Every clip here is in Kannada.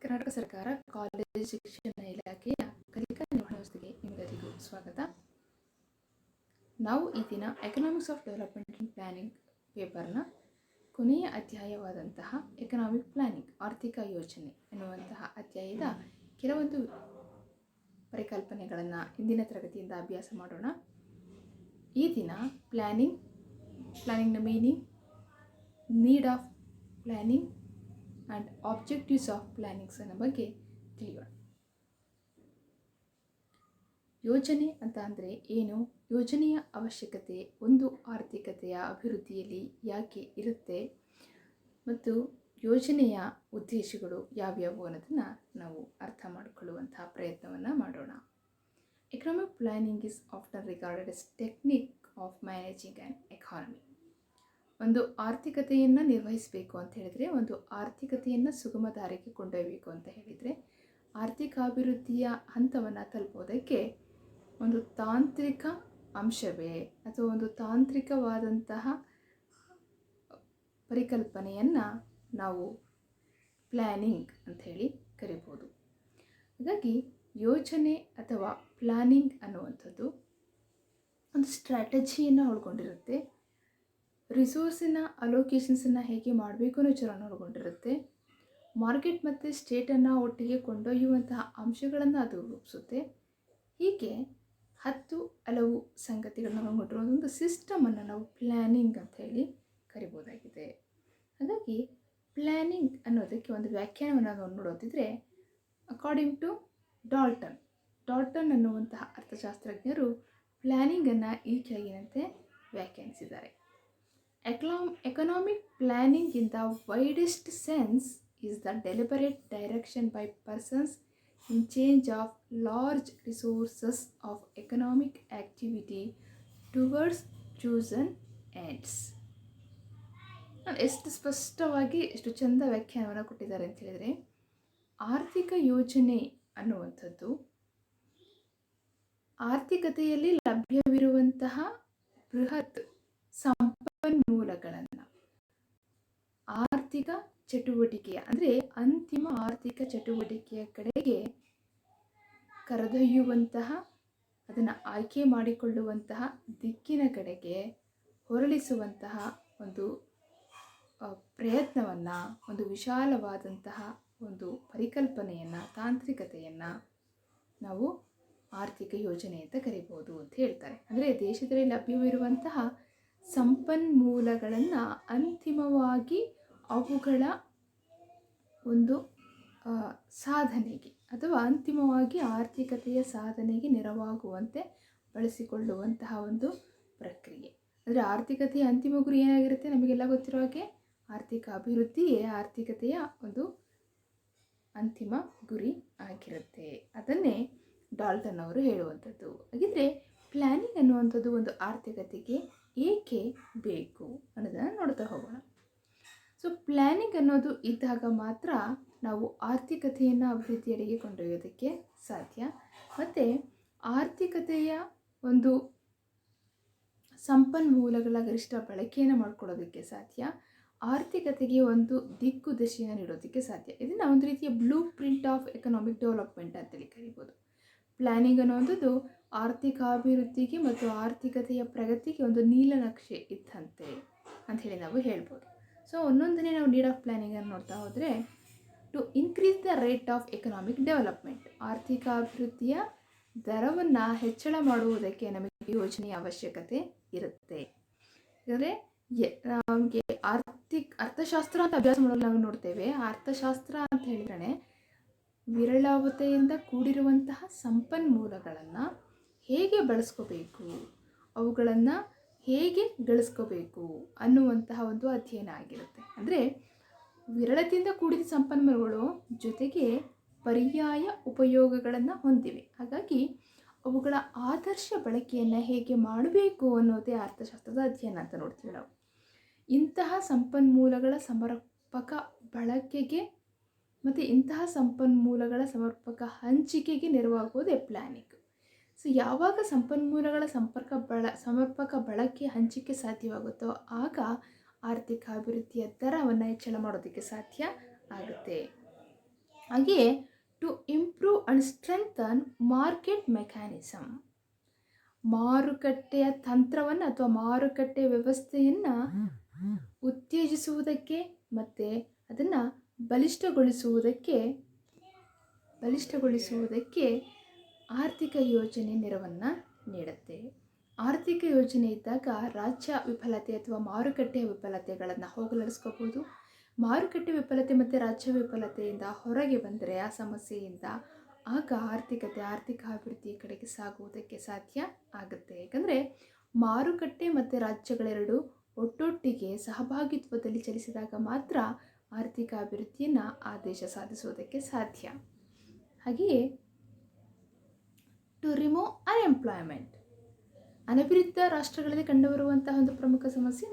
ಕರ್ನಾಟಕ ಸರ್ಕಾರ ಕಾಲೇಜು ಶಿಕ್ಷಣ ಇಲಾಖೆಯ ಕಲಿಕಾ ನಿರ್ವಹಣಾ ವ್ಯವಸ್ಥೆಗೆ ನಿಮಗೆಲ್ಲರಿಗೂ ಸ್ವಾಗತ. ನಾವು ಈ ದಿನ economics of development and planning ಪೇಪರ್ನ ಕೊನೆಯ ಅಧ್ಯಾಯವಾದಂತಹ ಎಕನಾಮಿಕ್ ಪ್ಲಾನಿಂಗ್ ಆರ್ಥಿಕ ಯೋಜನೆ ಎನ್ನುವಂತಹ ಅಧ್ಯಾಯದ ಕೆಲವೊಂದು ಪರಿಕಲ್ಪನೆಗಳನ್ನು ಇಂದಿನ ತರಗತಿಯಿಂದ ಅಭ್ಯಾಸ ಮಾಡೋಣ. ಈ ದಿನ ಪ್ಲಾನಿಂಗ್ನ meaning, need of planning and objectives of plannings ಅನ್ನೋ ಬಗ್ಗೆ ತಿಳಿಯೋಣ. ಯೋಜನೆ ಅಂತ ಅಂದರೆ ಏನು? ಯೋಜನೆಯ ಅವಶ್ಯಕತೆ ಒಂದು ಆರ್ಥಿಕತೆಯ ಅಭಿವೃದ್ಧಿಯಲ್ಲಿ ಯಾಕೆ ಇರುತ್ತೆ ಮತ್ತು ಯೋಜನೆಯ ಉದ್ದೇಶಗಳು ಯಾವ್ಯಾವು ಅನ್ನೋದನ್ನು ನಾವು ಅರ್ಥ ಮಾಡಿಕೊಳ್ಳುವಂತಹ ಪ್ರಯತ್ನವನ್ನು ಮಾಡೋಣ. Economic planning is often regarded as technique of managing an economy. ಒಂದು ಆರ್ಥಿಕತೆಯನ್ನು ನಿರ್ವಹಿಸಬೇಕು ಅಂತ ಹೇಳಿದರೆ, ಒಂದು ಆರ್ಥಿಕತೆಯನ್ನು ಸುಗಮ ದಾರಿಗೆ ಕೊಂಡೊಯ್ಯಬೇಕು ಅಂತ ಹೇಳಿದರೆ, ಆರ್ಥಿಕ ಅಭಿವೃದ್ಧಿಯ ಹಂತವನ್ನು ತಲುಪೋದಕ್ಕೆ ಒಂದು ತಾಂತ್ರಿಕ ಅಂಶವೇ ಅಥವಾ ಒಂದು ತಾಂತ್ರಿಕವಾದಂತಹ ಪರಿಕಲ್ಪನೆಯನ್ನು ನಾವು ಪ್ಲ್ಯಾನಿಂಗ್ ಅಂಥೇಳಿ ಕರಿಬೋದು. ಹಾಗಾಗಿ ಯೋಜನೆ ಅಥವಾ ಪ್ಲಾನಿಂಗ್ ಅನ್ನುವಂಥದ್ದು ಒಂದು ಸ್ಟ್ರಾಟಜಿಯನ್ನು ಒಳಗೊಂಡಿರುತ್ತೆ. ರಿಸೋರ್ಸಿನ ಅಲೋಕೇಶನ್ಸನ್ನು ಹೇಗೆ ಮಾಡಬೇಕು ಅನ್ನೋ ವಿಚಾರವನ್ನು ಒಳಗೊಂಡಿರುತ್ತೆ. ಮಾರ್ಕೆಟ್ ಮತ್ತು ಸ್ಟೇಟನ್ನು ಒಟ್ಟಿಗೆ ಕೊಂಡೊಯ್ಯುವಂತಹ ಅಂಶಗಳನ್ನು ಅದು ರೂಪಿಸುತ್ತೆ. ಹೀಗೆ ಹಲವು ಸಂಗತಿಗಳನ್ನು ಒಳಗೊಂಡಿರುವ ಒಂದು ಸಿಸ್ಟಮನ್ನು ನಾವು ಪ್ಲ್ಯಾನಿಂಗ್ ಅಂತ ಹೇಳಿ ಕರಿಬೋದಾಗಿದೆ. ಹಾಗಾಗಿ ಪ್ಲ್ಯಾನಿಂಗ್ ಅನ್ನೋದಕ್ಕೆ ಒಂದು ವ್ಯಾಖ್ಯಾನವನ್ನು ನಾವು ನೋಡೋದಿದ್ರೆ, ಅಕಾರ್ಡಿಂಗ್ ಟು ಡಾಲ್ಟನ್ ಅನ್ನುವಂತಹ ಅರ್ಥಶಾಸ್ತ್ರಜ್ಞರು ಪ್ಲ್ಯಾನಿಂಗನ್ನು ಈ ಕೆಳಗಿನಂತೆ ವ್ಯಾಖ್ಯಾನಿಸಿದ್ದಾರೆ. Economic planning in the widest sense is the deliberate direction by persons in change of large resources of economic activity towards chosen ends. ಎಷ್ಟು ಸ್ಪಷ್ಟವಾಗಿ ಎಷ್ಟು ಚೆಂದ ವ್ಯಾಖ್ಯಾನವನ್ನು ಕೊಟ್ಟಿದ್ದಾರೆ ಅಂತ ಹೇಳಿದರೆ, ಆರ್ಥಿಕ ಯೋಜನೆ ಅನ್ನುವಂಥದ್ದು ಆರ್ಥಿಕತೆಯಲ್ಲಿ ಲಭ್ಯವಿರುವಂತಹ ಬೃಹತ್ ಸಂಪನ್ಮೂಲಗಳನ್ನು ಆರ್ಥಿಕ ಚಟುವಟಿಕೆಯ ಅಂದರೆ ಅಂತಿಮ ಆರ್ಥಿಕ ಚಟುವಟಿಕೆಯ ಕಡೆಗೆ ಕರೆದೊಯ್ಯುವಂತಹ, ಅದನ್ನು ಆಯ್ಕೆ ಮಾಡಿಕೊಳ್ಳುವಂತಹ ದಿಕ್ಕಿನ ಕಡೆಗೆ ಹೊರಳಿಸುವಂತಹ ಒಂದು ಪ್ರಯತ್ನವನ್ನು, ಒಂದು ವಿಶಾಲವಾದಂತಹ ಒಂದು ಪರಿಕಲ್ಪನೆಯನ್ನು, ತಾಂತ್ರಿಕತೆಯನ್ನು ನಾವು ಆರ್ಥಿಕ ಯೋಜನೆ ಅಂತ ಕರಿಬೋದು ಅಂತ ಹೇಳ್ತಾರೆ. ಅಂದರೆ ದೇಶದಲ್ಲಿ ಲಭ್ಯವಿರುವಂತಹ ಸಂಪನ್ಮೂಲಗಳನ್ನು ಅಂತಿಮವಾಗಿ ಅವುಗಳ ಒಂದು ಸಾಧನೆಗೆ ಅಥವಾ ಅಂತಿಮವಾಗಿ ಆರ್ಥಿಕತೆಯ ಸಾಧನೆಗೆ ನೆರವಾಗುವಂತೆ ಬಳಸಿಕೊಳ್ಳುವಂತಹ ಒಂದು ಪ್ರಕ್ರಿಯೆ. ಅಂದರೆ ಆರ್ಥಿಕತೆಯ ಅಂತಿಮ ಗುರಿ ಏನಾಗಿರುತ್ತೆ ನಮಗೆಲ್ಲ ಗೊತ್ತಿರೋ ಹಾಗೆ, ಆರ್ಥಿಕ ಅಭಿವೃದ್ಧಿಯೇ ಆರ್ಥಿಕತೆಯ ಒಂದು ಅಂತಿಮ ಗುರಿ ಆಗಿರುತ್ತೆ. ಅದನ್ನೇ ಡಾಲ್ಟನ್ ಅವರು ಹೇಳುವಂಥದ್ದು. ಹಾಗಿದ್ರೆ ಪ್ಲ್ಯಾನಿಂಗ್ ಅನ್ನುವಂಥದ್ದು ಒಂದು ಆರ್ಥಿಕತೆಗೆ ಏಕೆ ಬೇಕು ಅನ್ನೋದನ್ನು ನೋಡ್ತಾ ಹೋಗೋಣ. ಸೊ ಪ್ಲ್ಯಾನಿಂಗ್ ಅನ್ನೋದು ಇದ್ದಾಗ ಮಾತ್ರ ನಾವು ಆರ್ಥಿಕತೆಯನ್ನು ಅಭಿವೃದ್ಧಿಯಡೆಗೆ ಕೊಂಡೊಯ್ಯೋದಕ್ಕೆ ಸಾಧ್ಯ. ಮತ್ತು ಆರ್ಥಿಕತೆಯ ಒಂದು ಸಂಪನ್ಮೂಲಗಳ ಗರಿಷ್ಠ ಬಳಕೆಯನ್ನು ಮಾಡ್ಕೊಳ್ಳೋದಕ್ಕೆ ಸಾಧ್ಯ. ಆರ್ಥಿಕತೆಗೆ ಒಂದು ದಿಕ್ಕು ದಶೆಯನ್ನು ನೀಡೋದಕ್ಕೆ ಸಾಧ್ಯ. ಇದನ್ನು ಒಂದು ರೀತಿಯ blue print of economic development ಅಂತೇಳಿ ಕರಿಬೋದು. ಪ್ಲ್ಯಾನಿಂಗ್ ಅನ್ನುವಂಥದ್ದು ಆರ್ಥಿಕ ಅಭಿವೃದ್ಧಿಗೆ ಮತ್ತು ಆರ್ಥಿಕತೆಯ ಪ್ರಗತಿಗೆ ಒಂದು ನೀಲನಕ್ಷೆ ಇದ್ದಂತೆ ಅಂಥೇಳಿ ನಾವು ಹೇಳ್ಬೋದು. ಸೊ ಒಂದೊಂದನೇ ನಾವು ನೀಡ್ ಆಫ್ ಪ್ಲ್ಯಾನಿಂಗನ್ನು ನೋಡ್ತಾ ಹೋದರೆ, to increase the rate of economic development, ಆರ್ಥಿಕ ಅಭಿವೃದ್ಧಿಯ ದರವನ್ನು ಹೆಚ್ಚಳ ಮಾಡುವುದಕ್ಕೆ ನಮಗೆ ಯೋಜನೆಯ ಅವಶ್ಯಕತೆ ಇರುತ್ತೆ. ಅಂದರೆ ನಮಗೆ ಅರ್ಥಶಾಸ್ತ್ರ ಅಂತ ಅಭ್ಯಾಸ ಮಾಡಲು ನಾವು ನೋಡ್ತೇವೆ. ಅರ್ಥಶಾಸ್ತ್ರ ಅಂತ ಹೇಳಿದ್ರೆ ವಿರಳತೆಯಿಂದ ಕೂಡಿರುವಂತಹ ಸಂಪನ್ಮೂಲಗಳನ್ನು ಹೇಗೆ ಬಳಸ್ಕೋಬೇಕು, ಅವುಗಳನ್ನು ಹೇಗೆ ಗಳಿಸ್ಕೋಬೇಕು ಅನ್ನುವಂತಹ ಒಂದು ಅಧ್ಯಯನ ಆಗಿರುತ್ತೆ. ಅಂದರೆ ವಿರಳತೆಯಿಂದ ಕೂಡಿದ ಸಂಪನ್ಮೂಲಗಳು ಜೊತೆಗೆ ಪರ್ಯಾಯ ಉಪಯೋಗಗಳನ್ನು ಹೊಂದಿವೆ. ಹಾಗಾಗಿ ಅವುಗಳ ಆದರ್ಶ ಬಳಕೆಯನ್ನು ಹೇಗೆ ಮಾಡಬೇಕು ಅನ್ನೋದೇ ಅರ್ಥಶಾಸ್ತ್ರದ ಅಧ್ಯಯನ ಅಂತ ನೋಡ್ತೀವಿ ನಾವು. ಇಂತಹ ಸಂಪನ್ಮೂಲಗಳ ಸಮರ್ಪಕ ಬಳಕೆಗೆ ಮತ್ತು ಇಂತಹ ಸಂಪನ್ಮೂಲಗಳ ಸಮರ್ಪಕ ಹಂಚಿಕೆಗೆ ನೆರವಾಗುವುದೇ ಪ್ಲ್ಯಾನಿಂಗ್. ಸೊ ಯಾವಾಗ ಸಂಪನ್ಮೂಲಗಳ ಸಮರ್ಪಕ ಬಳಕೆ ಹಂಚಿಕೆ ಸಾಧ್ಯವಾಗುತ್ತೋ ಆಗ ಆರ್ಥಿಕ ಅಭಿವೃದ್ಧಿಯ ದರವನ್ನು ಹೆಚ್ಚಳ ಮಾಡೋದಕ್ಕೆ ಸಾಧ್ಯ ಆಗುತ್ತೆ. ಹಾಗೆಯೇ to improve and strengthen market mechanism, ಮಾರುಕಟ್ಟೆಯ ತಂತ್ರವನ್ನು ಅಥವಾ ಮಾರುಕಟ್ಟೆ ವ್ಯವಸ್ಥೆಯನ್ನು ಉತ್ತೇಜಿಸುವುದಕ್ಕೆ ಮತ್ತು ಅದನ್ನು ಬಲಿಷ್ಠಗೊಳಿಸುವುದಕ್ಕೆ ಆರ್ಥಿಕ ಯೋಜನೆ ನೆರವನ್ನು ನೀಡುತ್ತೆ. ಆರ್ಥಿಕ ಯೋಜನೆ ಇದ್ದಾಗ ರಾಜ್ಯ ವಿಫಲತೆ ಅಥವಾ ಮಾರುಕಟ್ಟೆಯ ವಿಫಲತೆಗಳನ್ನು ಹೋಗಲಾಡಿಸ್ಕೋಬೋದು. ಮಾರುಕಟ್ಟೆ ವಿಫಲತೆ ಮತ್ತು ರಾಜ್ಯ ವಿಫಲತೆಯಿಂದ ಹೊರಗೆ ಬಂದರೆ ಆ ಸಮಸ್ಯೆಯಿಂದ ಆಗ ಆರ್ಥಿಕ ಅಭಿವೃದ್ಧಿಯ ಕಡೆಗೆ ಸಾಗುವುದಕ್ಕೆ ಸಾಧ್ಯ ಆಗುತ್ತೆ. ಯಾಕಂದರೆ ಮಾರುಕಟ್ಟೆ ಮತ್ತು ರಾಜ್ಯಗಳೆರಡು ಒಟ್ಟೊಟ್ಟಿಗೆ ಸಹಭಾಗಿತ್ವದಲ್ಲಿ ಚಲಿಸಿದಾಗ ಮಾತ್ರ ಆರ್ಥಿಕ ಅಭಿವೃದ್ಧಿಯನ್ನು ಆ ದೇಶ ಸಾಧಿಸುವುದಕ್ಕೆ ಸಾಧ್ಯ. ಹಾಗೆಯೇ ಟು ರಿಮೂವ್ ಅನ್ಎಂಪ್ಲಾಯ್ಮೆಂಟ್, ಅನಭಿವೃದ್ಧ ರಾಷ್ಟ್ರಗಳಲ್ಲಿ ಕಂಡುಬರುವಂತಹ ಒಂದು ಪ್ರಮುಖ ಸಮಸ್ಯೆ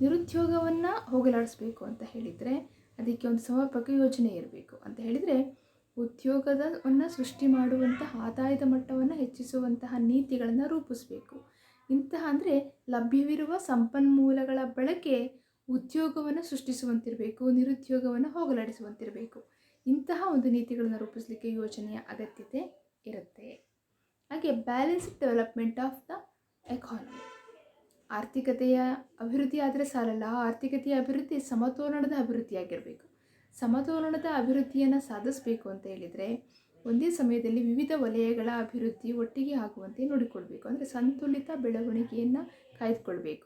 ನಿರುದ್ಯೋಗವನ್ನು ಹೋಗಲಾಡಿಸಬೇಕು ಅಂತ ಹೇಳಿದರೆ ಅದಕ್ಕೆ ಒಂದು ಸಮರ್ಪಕ ಯೋಜನೆ ಇರಬೇಕು. ಅಂತ ಹೇಳಿದರೆ ಉದ್ಯೋಗವನ್ನು ಸೃಷ್ಟಿ ಮಾಡುವಂತಹ ಆದಾಯದ ಮಟ್ಟವನ್ನು ಹೆಚ್ಚಿಸುವಂತಹ ನೀತಿಗಳನ್ನು ರೂಪಿಸಬೇಕು. ಅಂದರೆ ಲಭ್ಯವಿರುವ ಸಂಪನ್ಮೂಲಗಳ ಬಳಕೆ ಉದ್ಯೋಗವನ್ನು ಸೃಷ್ಟಿಸುವಂತಿರಬೇಕು, ನಿರುದ್ಯೋಗವನ್ನು ಹೋಗಲಾಡಿಸುವಂತಿರಬೇಕು. ಇಂತಹ ಒಂದು ನೀತಿಗಳನ್ನು ರೂಪಿಸಲಿಕ್ಕೆ ಯೋಜನೆಯ ಅಗತ್ಯತೆ ಇರುತ್ತೆ. ಹಾಗೆ balanced development of the economy, ಆರ್ಥಿಕತೆಯ ಅಭಿವೃದ್ಧಿ ಆದರೆ ಸಾಲಲ್ಲ, ಆರ್ಥಿಕತೆಯ ಅಭಿವೃದ್ಧಿ ಸಮತೋಲನದ ಅಭಿವೃದ್ಧಿಯಾಗಿರಬೇಕು. ಸಮತೋಲನದ ಅಭಿವೃದ್ಧಿಯನ್ನು ಸಾಧಿಸಬೇಕು ಅಂತ ಹೇಳಿದರೆ ಒಂದೇ ಸಮಯದಲ್ಲಿ ವಿವಿಧ ವಲಯಗಳ ಅಭಿವೃದ್ಧಿ ಒಟ್ಟಿಗೆ ಆಗುವಂತೆ ನೋಡಿಕೊಳ್ಬೇಕು. ಅಂದರೆ ಸಂತುಲಿತ ಬೆಳವಣಿಗೆಯನ್ನು ಕಾಯ್ದುಕೊಳ್ಬೇಕು.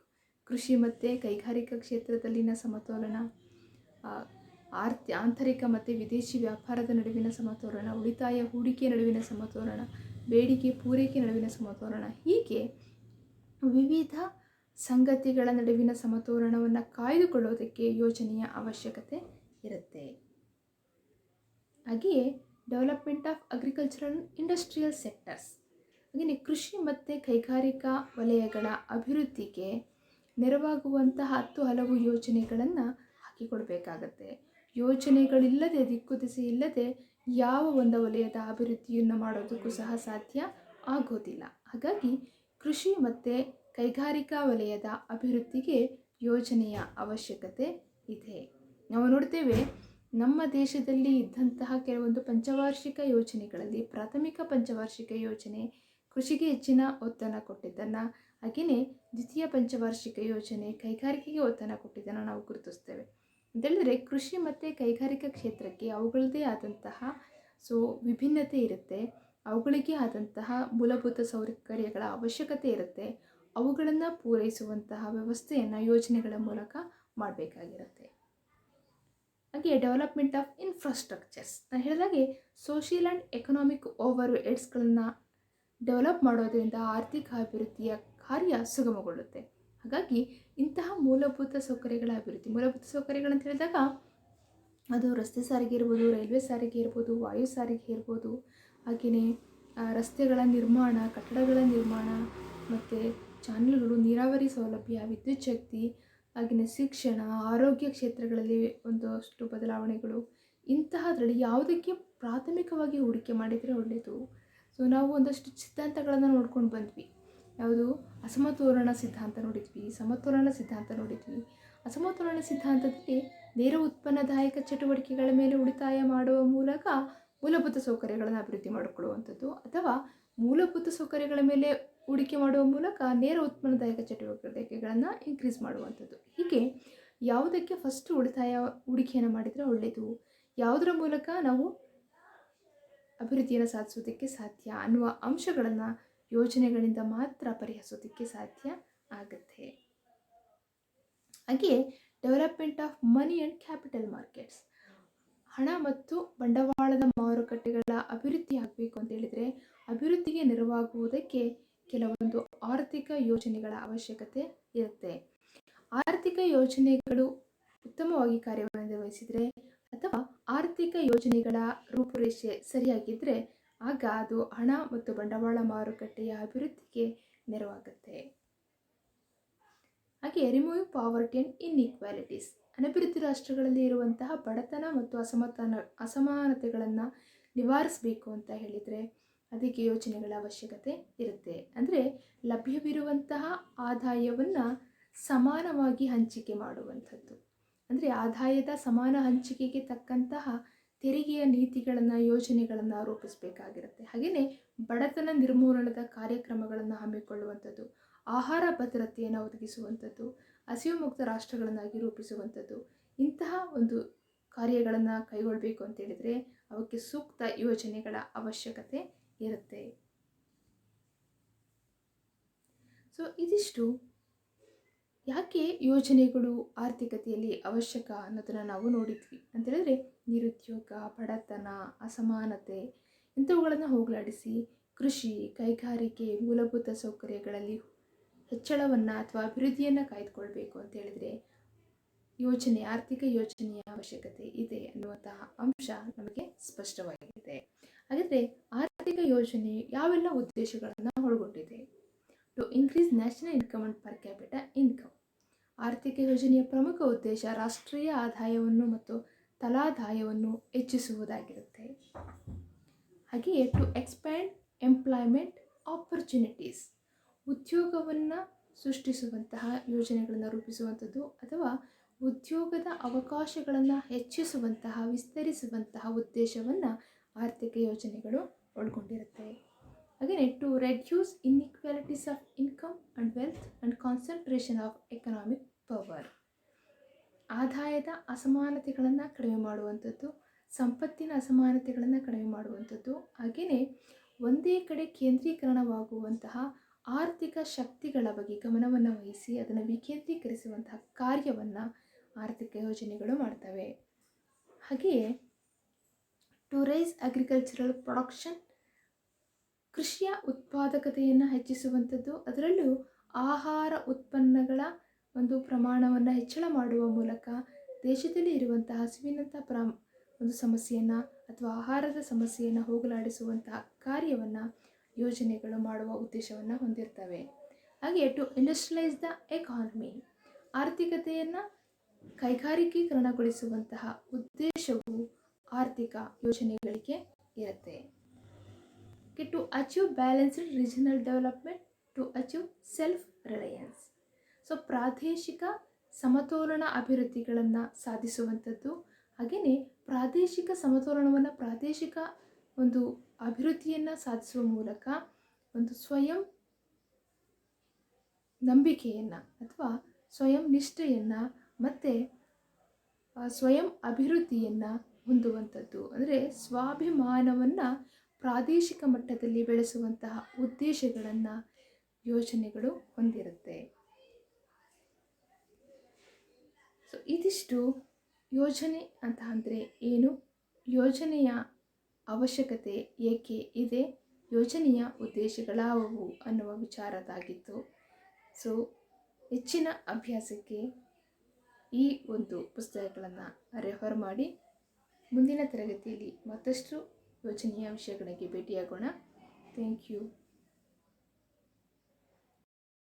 ಕೃಷಿ ಮತ್ತು ಕೈಗಾರಿಕಾ ಕ್ಷೇತ್ರದಲ್ಲಿನ ಸಮತೋಲನ, ಆಂತರಿಕ ಮತ್ತು ವಿದೇಶಿ ವ್ಯಾಪಾರದ ನಡುವಿನ ಸಮತೋಲನ, ಉಳಿತಾಯ ಹೂಡಿಕೆ ನಡುವಿನ ಸಮತೋಲನ, ಬೇಡಿಕೆ ಪೂರೈಕೆ ನಡುವಿನ ಸಮತೋಲನ, ಹೀಗೆ ವಿವಿಧ ಸಂಗತಿಗಳ ನಡುವಿನ ಸಮತೋಲನವನ್ನು ಕಾಯ್ದುಕೊಳ್ಳೋದಕ್ಕೆ ಯೋಜನೆಯ ಅವಶ್ಯಕತೆ ಇರುತ್ತೆ. ಹಾಗೆಯೇ development of agricultural industrial sectors, ಹಾಗೆಯೇ ಕೃಷಿ ಮತ್ತು ಕೈಗಾರಿಕಾ ವಲಯಗಳ ಅಭಿವೃದ್ಧಿಗೆ ನೆರವಾಗುವಂತಹ ಹಲವು ಯೋಜನೆಗಳನ್ನು ಹಾಕಿಕೊಡಬೇಕಾಗತ್ತೆ. ಯೋಜನೆಗಳಿಲ್ಲದೆ, ದಿಕ್ಕುದಿಸೆ ಇಲ್ಲದೆ ಯಾವ ಒಂದು ವಲಯದ ಅಭಿವೃದ್ಧಿಯನ್ನು ಮಾಡೋದಕ್ಕೂ ಸಹ ಸಾಧ್ಯ ಆಗೋದಿಲ್ಲ. ಹಾಗಾಗಿ ಕೃಷಿ ಮತ್ತು ಕೈಗಾರಿಕಾ ವಲಯದ ಅಭಿವೃದ್ಧಿಗೆ ಯೋಜನೆಯ ಅವಶ್ಯಕತೆ ಇದೆ. ನಾವು ನೋಡ್ತೇವೆ ನಮ್ಮ ದೇಶದಲ್ಲಿ ಇದ್ದಂತಹ ಕೆಲವೊಂದು ಪಂಚವಾರ್ಷಿಕ ಯೋಜನೆಗಳಲ್ಲಿ ಪ್ರಾಥಮಿಕ ಪಂಚವಾರ್ಷಿಕ ಯೋಜನೆ ಕೃಷಿಗೆ ಹೆಚ್ಚಿನ ಒತ್ತನ್ನು ಕೊಟ್ಟಿದ್ದನ್ನು, ಹಾಗೆಯೇ ದ್ವಿತೀಯ ಪಂಚವಾರ್ಷಿಕ ಯೋಜನೆ ಕೈಗಾರಿಕೆಗೆ ಒತ್ತನ್ನು ಕೊಟ್ಟಿದ್ದನ್ನು ನಾವು ಗುರುತಿಸ್ತೇವೆ. ಅಂತೇಳಿದರೆ ಕೃಷಿ ಮತ್ತು ಕೈಗಾರಿಕಾ ಕ್ಷೇತ್ರಕ್ಕೆ ಅವುಗಳದ್ದೇ ಆದಂತಹ ವಿಭಿನ್ನತೆ ಇರುತ್ತೆ. ಅವುಗಳಿಗೆ ಆದಂತಹ ಮೂಲಭೂತ ಸೌಕರ್ಯಗಳ ಅವಶ್ಯಕತೆ ಇರುತ್ತೆ. ಅವುಗಳನ್ನು ಪೂರೈಸುವಂತಹ ವ್ಯವಸ್ಥೆಯನ್ನು ಯೋಜನೆಗಳ ಮೂಲಕ ಮಾಡಬೇಕಾಗಿರುತ್ತೆ. ಹಾಗೆ ಡೆವಲಪ್ಮೆಂಟ್ ಆಫ್ ಇನ್ಫ್ರಾಸ್ಟ್ರಕ್ಚರ್ಸ್, ನಾನು ಹೇಳಿದಾಗೆ ಸೋಷಿಯಲ್ ಆ್ಯಂಡ್ ಎಕನಾಮಿಕ್ ಓವರ್ ಹೆಡ್ಸ್ಗಳನ್ನು ಡೆವಲಪ್ ಮಾಡೋದ್ರಿಂದ ಆರ್ಥಿಕ ಅಭಿವೃದ್ಧಿಯ ಕಾರ್ಯ ಸುಗಮಗೊಳ್ಳುತ್ತೆ. ಹಾಗಾಗಿ ಇಂತಹ ಮೂಲಭೂತ ಸೌಕರ್ಯಗಳ ಅಭಿವೃದ್ಧಿ, ಮೂಲಭೂತ ಸೌಕರ್ಯಗಳಂತ ಹೇಳಿದಾಗ ಅದು ರಸ್ತೆ ಸಾರಿಗೆ ಇರ್ಬೋದು, ರೈಲ್ವೆ ಸಾರಿಗೆ ಇರ್ಬೋದು, ವಾಯು ಸಾರಿಗೆ ಇರ್ಬೋದು, ಹಾಗೆಯೇ ರಸ್ತೆಗಳ ನಿರ್ಮಾಣ, ಕಟ್ಟಡಗಳ ನಿರ್ಮಾಣ ಮತ್ತು ಚಾನಲ್ಗಳು, ನೀರಾವರಿ ಸೌಲಭ್ಯ, ವಿದ್ಯುತ್ ಶಕ್ತಿ, ಹಾಗೆಯೇ ಶಿಕ್ಷಣ, ಆರೋಗ್ಯ ಕ್ಷೇತ್ರಗಳಲ್ಲಿ ಒಂದಷ್ಟು ಬದಲಾವಣೆಗಳು, ಇಂತಹದ್ರಲ್ಲಿ ಯಾವುದಕ್ಕೆ ಪ್ರಾಥಮಿಕವಾಗಿ ಹೂಡಿಕೆ ಮಾಡಿದರೆ ಒಳ್ಳೆಯದು. ನಾವು ಒಂದಷ್ಟು ಸಿದ್ಧಾಂತಗಳನ್ನು ನೋಡ್ಕೊಂಡು ಬಂದ್ವಿ. ಯಾವುದು ಅಸಮತೋಲನ ಸಿದ್ಧಾಂತ ನೋಡಿದ್ವಿ, ಸಮತೋಲನ ಸಿದ್ಧಾಂತ ನೋಡಿದ್ವಿ. ಅಸಮತೋಲನ ಸಿದ್ಧಾಂತದಲ್ಲಿ ನೇರ ಉತ್ಪನ್ನದಾಯಕ ಚಟುವಟಿಕೆಗಳ ಮೇಲೆ ಉಳಿತಾಯ ಮಾಡುವ ಮೂಲಕ ಮೂಲಭೂತ ಸೌಕರ್ಯಗಳನ್ನು ಅಭಿವೃದ್ಧಿ ಮಾಡಿಕೊಳ್ಳುವಂಥದ್ದು, ಅಥವಾ ಮೂಲಭೂತ ಸೌಕರ್ಯಗಳ ಮೇಲೆ ಹೂಡಿಕೆ ಮಾಡುವ ಮೂಲಕ ನೇರ ಉತ್ಪನ್ನದಾಯಕ ಚಟುವಟಿಕೆಗಳನ್ನು ಇನ್ಕ್ರೀಸ್ ಮಾಡುವಂಥದ್ದು. ಹೀಗೆ ಯಾವುದಕ್ಕೆ ಫಸ್ಟ್ ಹೂಡಿಕೆಯನ್ನು ಮಾಡಿದರೆ ಒಳ್ಳೆಯದು, ಯಾವುದರ ಮೂಲಕ ನಾವು ಅಭಿವೃದ್ಧಿಯನ್ನು ಸಾಧಿಸೋದಕ್ಕೆ ಸಾಧ್ಯ ಅನ್ನುವ ಅಂಶಗಳನ್ನು ಯೋಜನೆಗಳಿಂದ ಮಾತ್ರ ಪರಿಹರಿಸೋದಕ್ಕೆ ಸಾಧ್ಯ ಆಗುತ್ತೆ. ಹಾಗೆಯೇ development of money and capital markets, ಹಣ ಮತ್ತು ಬಂಡವಾಳದ ಮಾರುಕಟ್ಟೆಗಳ ಅಭಿವೃದ್ಧಿ ಆಗಬೇಕು ಅಂತ ಹೇಳಿದರೆ ಅಭಿವೃದ್ಧಿಗೆ ನೆರವಾಗುವುದಕ್ಕೆ ಕೆಲವೊಂದು ಆರ್ಥಿಕ ಯೋಜನೆಗಳ ಅವಶ್ಯಕತೆ ಇರುತ್ತೆ. ಆರ್ಥಿಕ ಯೋಜನೆಗಳು ಉತ್ತಮವಾಗಿ ಕಾರ್ಯವನ್ನು ನಿರ್ವಹಿಸಿದರೆ ಅಥವಾ ಆರ್ಥಿಕ ಯೋಜನೆಗಳ ರೂಪುರೇಷೆ ಸರಿಯಾಗಿದ್ದರೆ ಆಗ ಅದು ಹಣ ಮತ್ತು ಬಂಡವಾಳ ಮಾರುಕಟ್ಟೆಯ ಅಭಿವೃದ್ಧಿಗೆ ನೆರವಾಗುತ್ತೆ. ಹಾಗೆ ರಿಮೂವ್ ಪಾವರ್ಟಿ ಆ್ಯಂಡ್ ಇನ್ಇಕ್ವಾಲಿಟೀಸ್, ಅನಭಿವೃದ್ಧಿ ರಾಷ್ಟ್ರಗಳಲ್ಲಿ ಇರುವಂತಹ ಬಡತನ ಮತ್ತು ಅಸಮಾನತೆಗಳನ್ನು ನಿವಾರಿಸಬೇಕು ಅಂತ ಹೇಳಿದರೆ ಅದಕ್ಕೆ ಯೋಜನೆಗಳ ಅವಶ್ಯಕತೆ ಇರುತ್ತೆ. ಅಂದರೆ ಲಭ್ಯವಿರುವಂತಹ ಆದಾಯವನ್ನು ಸಮಾನವಾಗಿ ಹಂಚಿಕೆ ಮಾಡುವಂಥದ್ದು, ಅಂದರೆ ಆದಾಯದ ಸಮಾನ ಹಂಚಿಕೆಗೆ ತಕ್ಕಂತಹ ತೆರಿಗೆಯ ನೀತಿಗಳನ್ನು ಯೋಜನೆಗಳನ್ನು ರೂಪಿಸಬೇಕಾಗಿರುತ್ತೆ. ಹಾಗೆಯೇ ಬಡತನ ನಿರ್ಮೂಲನದ ಕಾರ್ಯಕ್ರಮಗಳನ್ನು ಹಮ್ಮಿಕೊಳ್ಳುವಂಥದ್ದು, ಆಹಾರ ಭದ್ರತೆಯನ್ನು ಒದಗಿಸುವಂಥದ್ದು, ಹಸಿವು ಮುಕ್ತ ರಾಷ್ಟ್ರಗಳನ್ನಾಗಿ ರೂಪಿಸುವಂಥದ್ದು, ಇಂತಹ ಒಂದು ಕಾರ್ಯಗಳನ್ನು ಕೈಗೊಳ್ಳಬೇಕು ಅಂತ ಹೇಳಿದರೆ ಅವಕ್ಕೆ ಸೂಕ್ತ ಯೋಜನೆಗಳ ಅವಶ್ಯಕತೆ ಇರುತ್ತೆ. ಸೊ ಇದಿಷ್ಟು ಯಾಕೆ ಯೋಜನೆಗಳು ಆರ್ಥಿಕತೆಯಲ್ಲಿ ಅವಶ್ಯಕ ಅನ್ನೋದನ್ನು ನಾವು ನೋಡಿದ್ವಿ ಅಂತ ಹೇಳಿದ್ರೆ, ನಿರುದ್ಯೋಗ, ಬಡತನ, ಅಸಮಾನತೆ ಇಂಥವುಗಳನ್ನು ಹೋಗಲಾಡಿಸಿ ಕೃಷಿ, ಕೈಗಾರಿಕೆ, ಮೂಲಭೂತ ಸೌಕರ್ಯಗಳಲ್ಲಿ ಹೆಚ್ಚಳವನ್ನು ಅಥವಾ ಅಭಿವೃದ್ಧಿಯನ್ನು ಕಾಯ್ದುಕೊಳ್ಬೇಕು ಅಂತ ಹೇಳಿದರೆ ಆರ್ಥಿಕ ಯೋಜನೆಯ ಅವಶ್ಯಕತೆ ಇದೆ ಅನ್ನುವಂತಹ ಅಂಶ ನಮಗೆ ಸ್ಪಷ್ಟವಾಗಿದೆ. ಹಾಗಾದರೆ ಆರ್ಥಿಕ ಯೋಜನೆ ಯಾವೆಲ್ಲ ಉದ್ದೇಶಗಳನ್ನು ಒಳಗೊಂಡಿದೆ? To increase national income and per capita income. ಆರ್ಥಿಕ ಯೋಜನೆಯ ಪ್ರಮುಖ ಉದ್ದೇಶ ರಾಷ್ಟ್ರೀಯ ಆದಾಯವನ್ನು ಮತ್ತು ತಲಾದಾಯವನ್ನು ಹೆಚ್ಚಿಸುವುದಾಗಿರುತ್ತೆ. ಹಾಗೆಯೇ ಟು ಎಕ್ಸ್ಪ್ಯಾಂಡ್ ಎಂಪ್ಲಾಯ್ಮೆಂಟ್ ಆಪರ್ಚುನಿಟೀಸ್, ಉದ್ಯೋಗವನ್ನು ಸೃಷ್ಟಿಸುವಂತಹ ಯೋಜನೆಗಳನ್ನು ರೂಪಿಸುವಂಥದ್ದು ಅಥವಾ ಉದ್ಯೋಗದ ಅವಕಾಶಗಳನ್ನು ಹೆಚ್ಚಿಸುವಂತಹ, ವಿಸ್ತರಿಸುವಂತಹ ಉದ್ದೇಶವನ್ನು ಆರ್ಥಿಕ ಯೋಜನೆಗಳು ಒಳಗೊಂಡಿರುತ್ತೆ. ಹಾಗೆಯೇ to reduce inequalities of income and wealth and concentration of economic power. ಆದಾಯದ ಅಸಮಾನತೆಗಳನ್ನು ಕಡಿಮೆ ಮಾಡುವಂಥದ್ದು, ಸಂಪತ್ತಿನ ಅಸಮಾನತೆಗಳನ್ನು ಕಡಿಮೆ ಮಾಡುವಂಥದ್ದು, ಹಾಗೆಯೇ ಒಂದೇ ಕಡೆ ಕೇಂದ್ರೀಕರಣವಾಗುವಂತಹ ಆರ್ಥಿಕ ಶಕ್ತಿಗಳ ಬಗ್ಗೆ ಗಮನವನ್ನು ವಹಿಸಿ ಅದನ್ನು ವಿಕೇಂದ್ರೀಕರಿಸುವಂತಹ ಕಾರ್ಯವನ್ನು ಆರ್ಥಿಕ ಯೋಜನೆಗಳು ಮಾಡ್ತವೆ. ಹಾಗೆಯೇ ಟು ರೈಸ್ ಅಗ್ರಿಕಲ್ಚರಲ್ ಪ್ರೊಡಕ್ಷನ್, ಕೃಷಿಯ ಉತ್ಪಾದಕತೆಯನ್ನು ಹೆಚ್ಚಿಸುವಂಥದ್ದು, ಅದರಲ್ಲೂ ಆಹಾರ ಉತ್ಪನ್ನಗಳ ಒಂದು ಪ್ರಮಾಣವನ್ನು ಹೆಚ್ಚಳ ಮಾಡುವ ಮೂಲಕ ದೇಶದಲ್ಲಿ ಇರುವಂತಹ ಹಸಿವಿನಂಥ ಒಂದು ಸಮಸ್ಯೆಯನ್ನು ಅಥವಾ ಆಹಾರದ ಸಮಸ್ಯೆಯನ್ನು ಹೋಗಲಾಡಿಸುವಂತಹ ಕಾರ್ಯವನ್ನು ಯೋಜನೆಗಳು ಮಾಡುವ ಉದ್ದೇಶವನ್ನು ಹೊಂದಿರ್ತವೆ. ಹಾಗೆ ಟು ಇಂಡಸ್ಟ್ರಿಯಲೈಸ್ ದ ಎಕಾನಮಿ, ಆರ್ಥಿಕತೆಯನ್ನು ಕೈಗಾರಿಕೀಕರಣಗೊಳಿಸುವಂತಹ ಉದ್ದೇಶವು ಆರ್ಥಿಕ ಯೋಜನೆಗಳಿಗೆ ಇರುತ್ತೆ. To achieve balanced regional development, to achieve self reliance. So ಪ್ರಾದೇಶಿಕ ಸಮತೋಲನ ಅಭಿವೃದ್ಧಿಗಳನ್ನು ಸಾಧಿಸುವಂಥದ್ದು, ಹಾಗೆಯೇ ಪ್ರಾದೇಶಿಕ ಸಮತೋಲನವನ್ನು, ಪ್ರಾದೇಶಿಕ ಒಂದು ಅಭಿವೃದ್ಧಿಯನ್ನು ಸಾಧಿಸುವ ಮೂಲಕ ಒಂದು ಸ್ವಯಂ ನಂಬಿಕೆಯನ್ನು ಅಥವಾ ಸ್ವಯಂ ನಿಷ್ಠೆಯನ್ನು ಮತ್ತು ಸ್ವಯಂ ಅಭಿವೃದ್ಧಿಯನ್ನು ಹೊಂದುವಂಥದ್ದು, ಅಂದರೆ ಸ್ವಾಭಿಮಾನವನ್ನು ಪ್ರಾದೇಶಿಕ ಮಟ್ಟದಲ್ಲಿ ಬೆಳೆಸುವಂತಹ ಉದ್ದೇಶಗಳನ್ನು ಯೋಜನೆಗಳು ಹೊಂದಿರುತ್ತೆ. ಸೊ ಇದಿಷ್ಟು ಯೋಜನೆ ಅಂತ ಅಂದರೆ ಏನು, ಯೋಜನೆಯ ಅವಶ್ಯಕತೆ ಏಕೆ ಇದೆ, ಯೋಜನೆಯ ಉದ್ದೇಶಗಳಾವುವು ಅನ್ನುವ ವಿಚಾರದಾಗಿತ್ತು. ಸೊ ಹೆಚ್ಚಿನ ಅಭ್ಯಾಸಕ್ಕೆ ಈ ಒಂದು ಪುಸ್ತಕಗಳನ್ನು ರೆಫರ್ ಮಾಡಿ. ಮುಂದಿನ ತರಗತಿಯಲ್ಲಿ ಮತ್ತಷ್ಟು ಯೋಜನೆಯ ವಿಷಯಗಳಿಗೆ ಭೇಟಿಯಾಗೋಣ. Thank you.